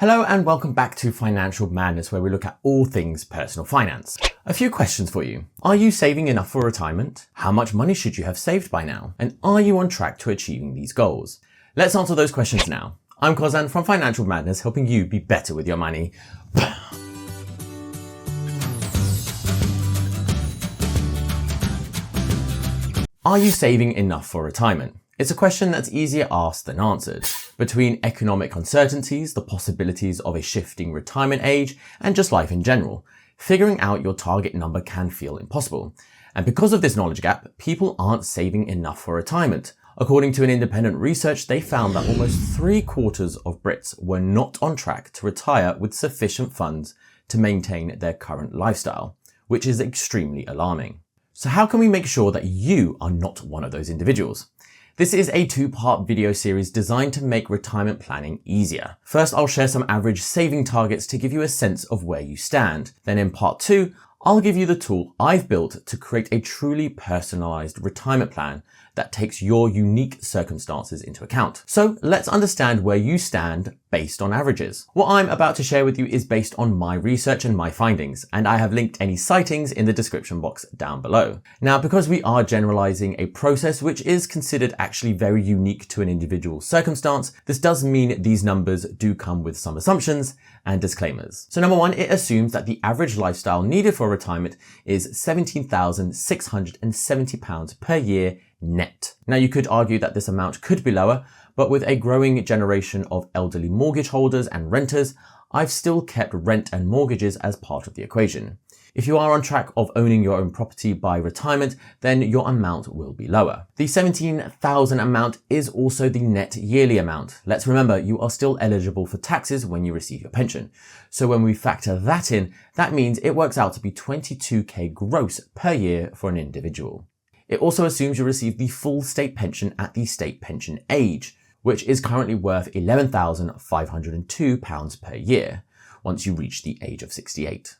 Hello and welcome back to Financial Madness, where we look at all things personal finance. A few questions for you. Are you saving enough for retirement? How much money should you have saved by now? And are you on track to achieving these goals? Let's answer those questions now. I'm Kozan from Financial Madness, helping you be better with your money. Are you saving enough for retirement? It's a question that's easier asked than answered. Between economic uncertainties, the possibilities of a shifting retirement age, and just life in general, figuring out your target number can feel impossible. And because of this knowledge gap, people aren't saving enough for retirement. According to an independent research, they found that almost 3/4 of Brits were not on track to retire with sufficient funds to maintain their current lifestyle, which is extremely alarming. So how can we make sure that you are not one of those individuals? This is a two-part video series designed to make retirement planning easier. First, I'll share some average saving targets to give you a sense of where you stand. Then in part 2, I'll give you the tool I've built to create a truly personalized retirement plan that takes your unique circumstances into account. So let's understand where you stand based on averages. What I'm about to share with you is based on my research and my findings, and I have linked any citings in the description box down below. Now, because we are generalizing a process which is considered actually very unique to an individual circumstance, this does mean these numbers do come with some assumptions and disclaimers. So number one, it assumes that the average lifestyle needed for retirement is £17,670 per year net. Now, you could argue that this amount could be lower, but with a growing generation of elderly mortgage holders and renters, I've still kept rent and mortgages as part of the equation. If you are on track of owning your own property by retirement, then your amount will be lower. The £17,000 amount is also the net yearly amount. Let's remember, you are still eligible for taxes when you receive your pension. So when we factor that in, that means it works out to be 22k gross per year for an individual. It also assumes you receive the full state pension at the state pension age, which is currently worth £11,502 per year once you reach the age of 68.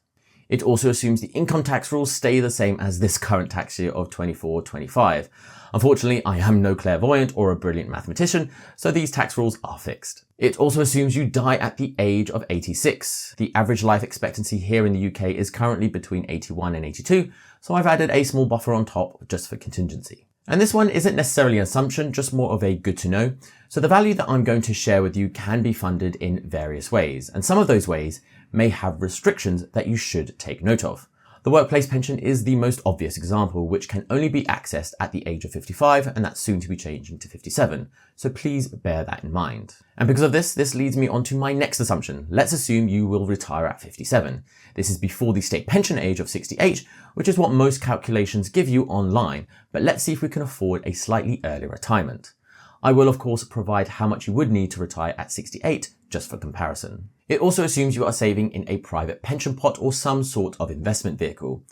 It also assumes the income tax rules stay the same as this current tax year of 24-25. Unfortunately, I am no clairvoyant or a brilliant mathematician, so these tax rules are fixed. It also assumes you die at the age of 86. The average life expectancy here in the UK is currently between 81 and 82, so I've added a small buffer on top just for contingency. And this one isn't necessarily an assumption, just more of a good to know. So the value that I'm going to share with you can be funded in various ways, and some of those ways may have restrictions that you should take note of. The workplace pension is the most obvious example, which can only be accessed at the age of 55, and that's soon to be changing to 57. So please bear that in mind. And because of this leads me on to my next assumption. Let's assume you will retire at 57. This is before the state pension age of 68, which is what most calculations give you online, but let's see if we can afford a slightly earlier retirement. I will of course provide how much you would need to retire at 68, just for comparison. It also assumes you are saving in a private pension pot or some sort of investment vehicle.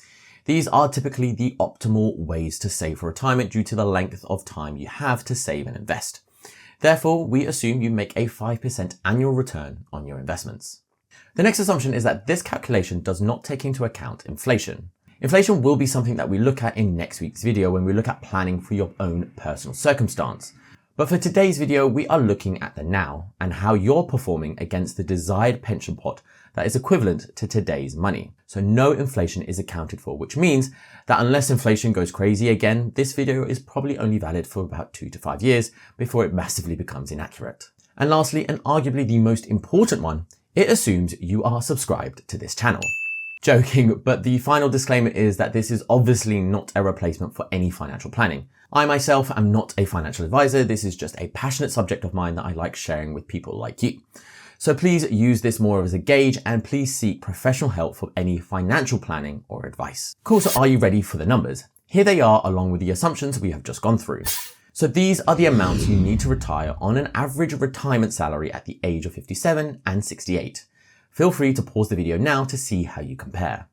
These are typically the optimal ways to save for retirement due to the length of time you have to save and invest. Therefore, we assume you make a 5% annual return on your investments. The next assumption is that this calculation does not take into account inflation. Inflation will be something that we look at in next week's video when we look at planning for your own personal circumstance. But for today's video, we are looking at the now and how you're performing against the desired pension pot that is equivalent to today's money. So no inflation is accounted for, which means that unless inflation goes crazy again, this video is probably only valid for about 2 to 5 years before it massively becomes inaccurate. And lastly, and arguably the most important one, it assumes you are subscribed to this channel. Joking, but the final disclaimer is that this is obviously not a replacement for any financial planning. I myself am not a financial advisor. This is just a passionate subject of mine that I like sharing with people like you. So please use this more as a gauge and please seek professional help for any financial planning or advice. Cool, so are you ready for the numbers? Here they are along with the assumptions we have just gone through. So these are the amounts you need to retire on an average retirement salary at the age of 57 and 68. Feel free to pause the video now to see how you compare.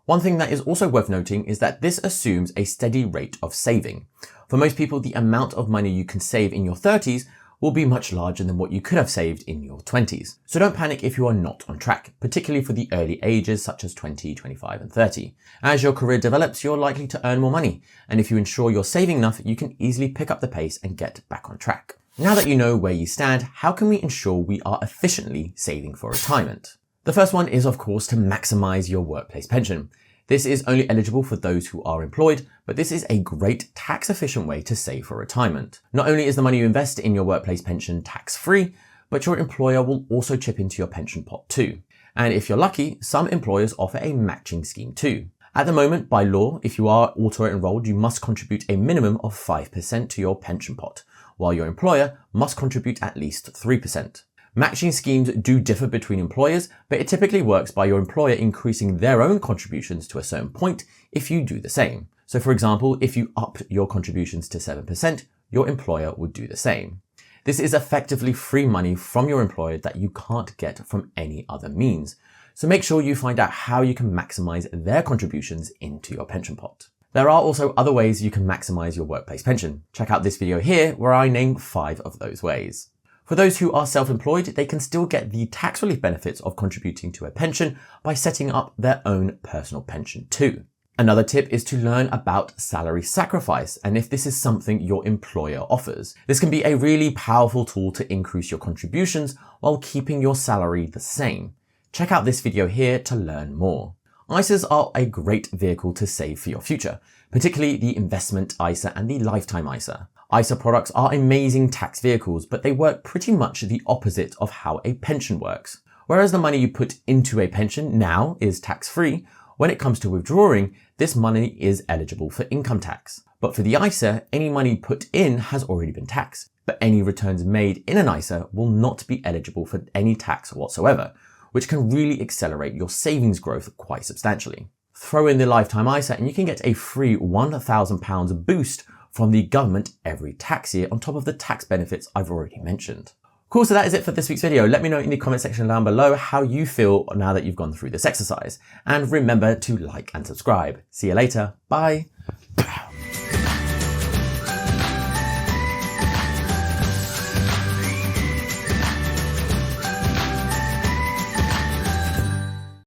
One thing that is also worth noting is that this assumes a steady rate of saving. For most people, the amount of money you can save in your 30s will be much larger than what you could have saved in your 20s. So don't panic if you are not on track, particularly for the early ages such as 20, 25 and 30. As your career develops, you're likely to earn more money. And if you ensure you're saving enough, you can easily pick up the pace and get back on track. Now that you know where you stand, how can we ensure we are efficiently saving for retirement? The first one is, of course, to maximize your workplace pension. This is only eligible for those who are employed, but this is a great tax-efficient way to save for retirement. Not only is the money you invest in your workplace pension tax-free, but your employer will also chip into your pension pot too. And if you're lucky, some employers offer a matching scheme too. At the moment, by law, if you are auto-enrolled, you must contribute a minimum of 5% to your pension pot, while your employer must contribute at least 3%. Matching schemes do differ between employers, but it typically works by your employer increasing their own contributions to a certain point if you do the same. So for example, if you upped your contributions to 7%, your employer would do the same. This is effectively free money from your employer that you can't get from any other means. So make sure you find out how you can maximize their contributions into your pension pot. There are also other ways you can maximize your workplace pension. Check out this video here where I name 5 of those ways. For those who are self-employed, they can still get the tax relief benefits of contributing to a pension by setting up their own personal pension too. Another tip is to learn about salary sacrifice and if this is something your employer offers. This can be a really powerful tool to increase your contributions while keeping your salary the same. Check out this video here to learn more. ISAs are a great vehicle to save for your future, particularly the investment ISA and the lifetime ISA. ISA products are amazing tax vehicles, but they work pretty much the opposite of how a pension works. Whereas the money you put into a pension now is tax-free, when it comes to withdrawing, this money is eligible for income tax. But for the ISA, any money put in has already been taxed, but any returns made in an ISA will not be eligible for any tax whatsoever, which can really accelerate your savings growth quite substantially. Throw in the lifetime ISA and you can get a free £1,000 boost from the government every tax year on top of the tax benefits I've already mentioned. Cool, so that is it for this week's video. Let me know in the comment section down below how you feel now that you've gone through this exercise. And remember to like and subscribe. See you later. Bye.